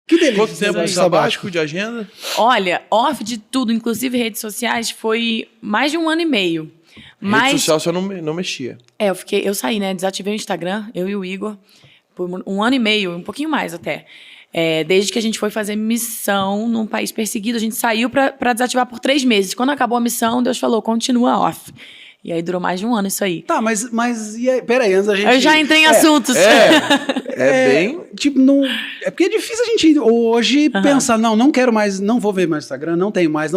Que delícia. Quanto tempo de sabático, de agenda? Olha, off de tudo, inclusive redes sociais, foi mais de 1 ano e meio. Mas, Rede social você não mexia. eu saí, né? Desativei o Instagram, eu e o Igor, por 1 ano e meio, um pouquinho mais até. Desde que a gente foi fazer missão num país perseguido, a gente saiu pra desativar por 3 meses. Quando acabou a missão, Deus falou, continua off. E aí durou mais de 1 ano isso aí. Tá, mas e aí, peraí, antes da gente... Eu já entrei em assuntos. Bem... Tipo, não... É porque é difícil a gente hoje pensar, não quero mais, não vou ver mais Instagram, não tenho mais.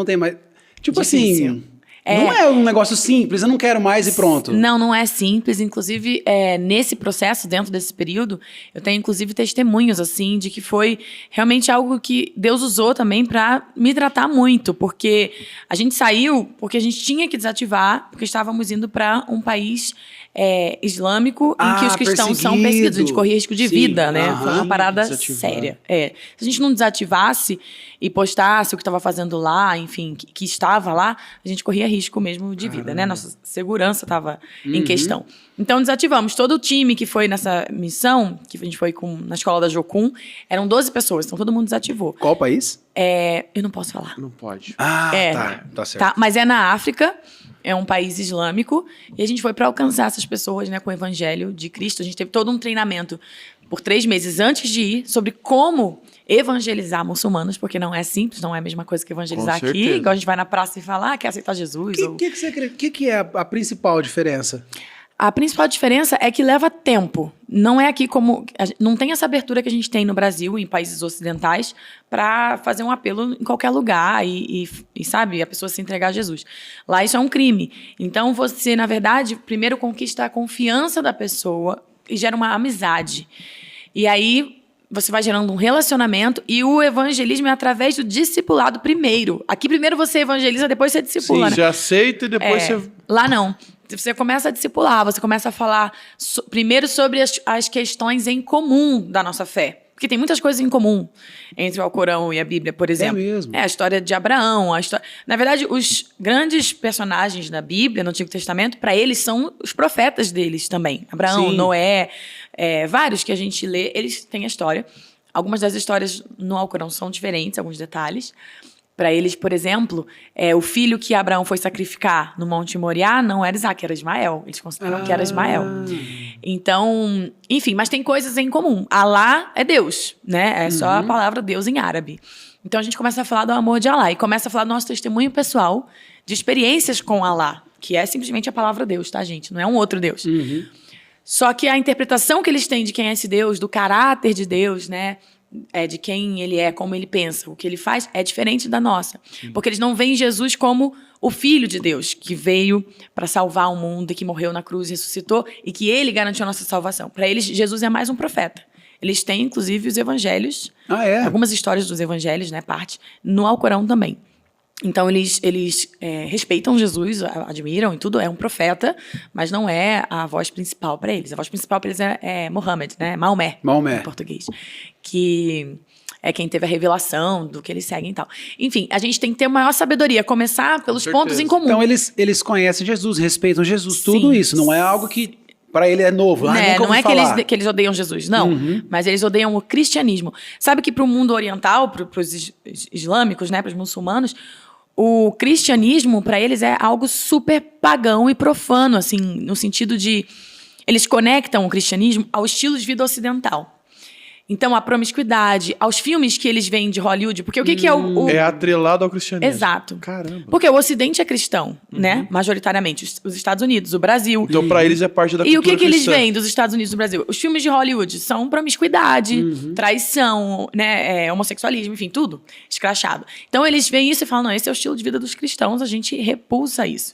Tipo Difícil. assim... Não é um negócio simples, eu não quero mais e pronto. Não é simples. Inclusive, nesse processo, dentro desse período, eu tenho, inclusive, testemunhos, assim, de que foi realmente algo que Deus usou também para me tratar muito. Porque a gente saiu porque a gente tinha que desativar, porque estávamos indo para um país islâmico em que os cristãos são perseguidos. A gente corria risco de vida, né? Foi uma parada séria. Se a gente não desativasse e postasse o que estava fazendo lá, enfim, que estava lá, a gente corria risco mesmo de vida, né? Nossa segurança estava em questão. Então, desativamos. Todo o time que foi nessa missão, que a gente foi na escola da Jocum, eram 12 pessoas, então todo mundo desativou. Qual país? Eu não posso falar. Não pode. Tá certo. Tá, mas é na África, é um país islâmico, e a gente foi para alcançar essas pessoas, né, com o evangelho de Cristo. A gente teve todo um treinamento por 3 meses antes de ir sobre como evangelizar muçulmanos, porque não é simples, não é a mesma coisa que evangelizar aqui, igual a gente vai na praça e fala, quer aceitar Jesus. O que você acredita? O que é a principal diferença? A principal diferença é que leva tempo. Não é aqui como... Não tem essa abertura que a gente tem no Brasil, em países ocidentais, para fazer um apelo em qualquer lugar e, sabe, a pessoa se entregar a Jesus. Lá isso é um crime. Então, você, na verdade, primeiro conquista a confiança da pessoa e gera uma amizade. E aí, você vai gerando um relacionamento e o evangelismo é através do discipulado primeiro. Aqui, primeiro você evangeliza, depois você discipula. Sim, né? você aceita e depois você... Lá não. Você começa a discipular, você começa a falar primeiro sobre as questões em comum da nossa fé. Porque tem muitas coisas em comum entre o Alcorão e a Bíblia, por exemplo. É mesmo? A história de Abraão. Na verdade, os grandes personagens da Bíblia, no Antigo Testamento, para eles são os profetas deles também. Abraão, Noé, vários que a gente lê, eles têm a história. Algumas das histórias no Alcorão são diferentes, alguns detalhes. Para eles, por exemplo, o filho que Abraão foi sacrificar no Monte Moriá não era Isaac, era Ismael. Eles consideravam que era Ismael. Então, enfim, mas tem coisas em comum. Alá é Deus, né? É só a palavra Deus em árabe. Então a gente começa a falar do amor de Alá e começa a falar do nosso testemunho pessoal de experiências com Alá, que é simplesmente a palavra Deus, tá, gente? Não é um outro Deus. Só que a interpretação que eles têm de quem é esse Deus, do caráter de Deus, né? De quem ele é, como ele pensa, o que ele faz, é diferente da nossa. Porque eles não veem Jesus como o Filho de Deus, que veio para salvar o mundo e que morreu na cruz e ressuscitou, e que ele garantiu a nossa salvação. Para eles, Jesus é mais um profeta. Eles têm, inclusive, os evangelhos, algumas histórias dos evangelhos, né, parte, no Alcorão também. Então, eles respeitam Jesus, admiram e tudo, é um profeta, mas não é a voz principal para eles. A voz principal para eles é Muhammad, né? Maomé, em português. Que é quem teve a revelação do que eles seguem e tal. Enfim, a gente tem que ter maior sabedoria, começar pelos pontos em comum. Então, eles conhecem Jesus, respeitam Jesus, tudo isso. Não é algo que para ele é novo. Não é que eles odeiam Jesus, não. Mas eles odeiam o cristianismo. Sabe que para o mundo oriental, para os islâmicos, né, para os muçulmanos, o cristianismo, para eles, é algo super pagão e profano, assim, no sentido de... Eles conectam o cristianismo ao estilo de vida ocidental. Então, a promiscuidade, aos filmes que eles veem de Hollywood, porque o que é o... É atrelado ao cristianismo. Exato. Caramba. Porque o Ocidente é cristão, né? Majoritariamente. Os Estados Unidos, o Brasil. Então, para eles é parte da cultura E o que eles cristã. veem dos Estados Unidos e do Brasil? Os filmes de Hollywood são promiscuidade, traição, né? Homossexualismo, enfim, tudo escrachado. Então, eles veem isso e falam, não, esse é o estilo de vida dos cristãos, a gente repulsa isso.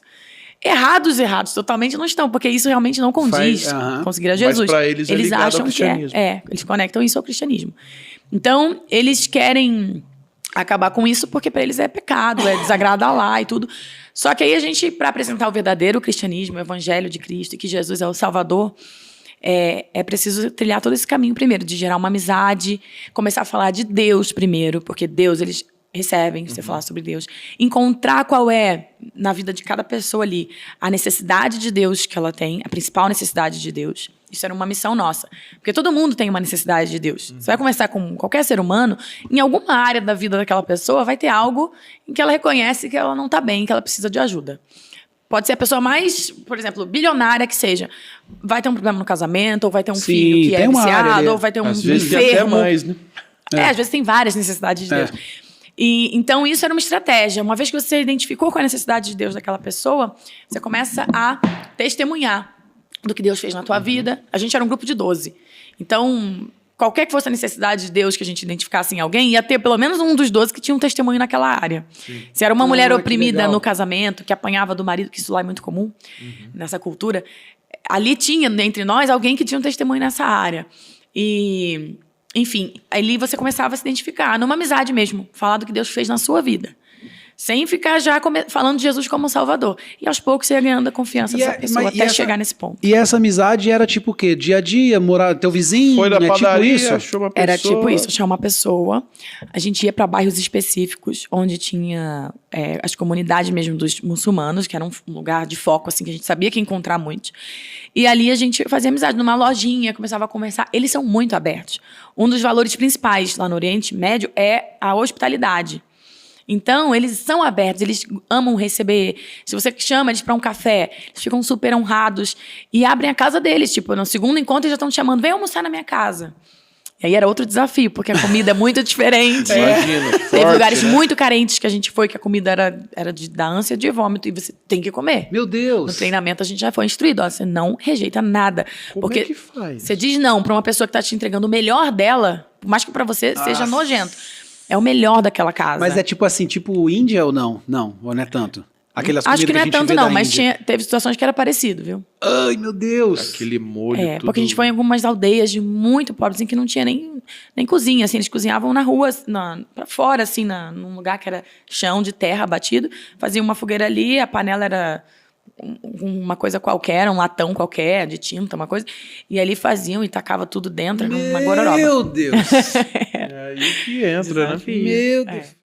Errados totalmente não estão, porque isso realmente não condiz com seguir a Jesus. Mas para eles eles ligado acham ao cristianismo. eles conectam isso ao cristianismo. Então, eles querem acabar com isso porque para eles é pecado, é desagradar lá e tudo. Só que aí a gente, para apresentar o verdadeiro cristianismo, o evangelho de Cristo e que Jesus é o Salvador, é preciso trilhar todo esse caminho primeiro, de gerar uma amizade, começar a falar de Deus primeiro, porque Deus, eles recebem você falar sobre Deus. Encontrar qual é, na vida de cada pessoa ali, a necessidade de Deus que ela tem, a principal necessidade de Deus. Isso era uma missão nossa. Porque todo mundo tem uma necessidade de Deus. Você vai conversar com qualquer ser humano, em alguma área da vida daquela pessoa vai ter algo em que ela reconhece que ela não está bem, que ela precisa de ajuda. Pode ser a pessoa mais, por exemplo, bilionária que seja. Vai ter um problema no casamento, ou vai ter um filho que é viciado, ou vai ter um às vezes enfermo. Tem até mais, né? Às vezes tem várias necessidades de Deus. E, então, isso era uma estratégia. Uma vez que você identificou com a necessidade de Deus daquela pessoa, você começa a testemunhar do que Deus fez na tua vida. A gente era um grupo de 12. Então, qualquer que fosse a necessidade de Deus que a gente identificasse em alguém, ia ter pelo menos um dos 12 que tinha um testemunho naquela área. Sim. Se era uma mulher oprimida no casamento, que apanhava do marido, que isso lá é muito comum nessa cultura, ali tinha, entre nós, alguém que tinha um testemunho nessa área. E, enfim, ali você começava a se identificar, numa amizade mesmo, falar do que Deus fez na sua vida. Sem ficar já falando de Jesus como Salvador. E aos poucos você ia ganhando a confiança dessa pessoa até chegar nesse ponto. E essa amizade era tipo o quê? Dia a dia, morar teu vizinho? Foi da padaria, tipo isso? achou uma pessoa. Era tipo isso, achar uma pessoa. A gente ia para bairros específicos, onde tinha as comunidades mesmo dos muçulmanos, que era um lugar de foco, assim, que a gente sabia que ia encontrar muitos. E ali a gente fazia amizade numa lojinha, começava a conversar. Eles são muito abertos. Um dos valores principais lá no Oriente Médio é a hospitalidade. Então, eles são abertos, eles amam receber. Se você chama eles para um café, eles ficam super honrados e abrem a casa deles. Tipo, no segundo encontro, eles já estão te chamando, vem almoçar na minha casa. E aí era outro desafio, porque a comida é muito diferente. Imagino, Teve forte, lugares né? muito carentes que a gente foi, que a comida era da ânsia de vômito, e você tem que comer. Meu Deus! No treinamento, a gente já foi instruído, ó, você não rejeita nada. Como porque é que faz? você diz não para uma pessoa que está te entregando o melhor dela, por mais que para você seja nojento. É o melhor daquela casa. Mas é tipo assim, tipo Índia ou não? Não, ou não é tanto? Aquelas Acho que não é comidas tanto a gente vê não, da mas Índia. teve situações que era parecido, viu? Ai, meu Deus! Aquele molho tudo... Porque a gente foi em algumas aldeias de muito pobres em que não tinha nem cozinha, assim, eles cozinhavam na rua, pra fora, assim, num lugar que era chão de terra batido, faziam uma fogueira ali, a panela era uma coisa qualquer, um latão qualquer, de tinta, uma coisa, e ali faziam e tacava tudo dentro, numa gororoba. Meu Deus! É aí que entra, né? Meu Deus!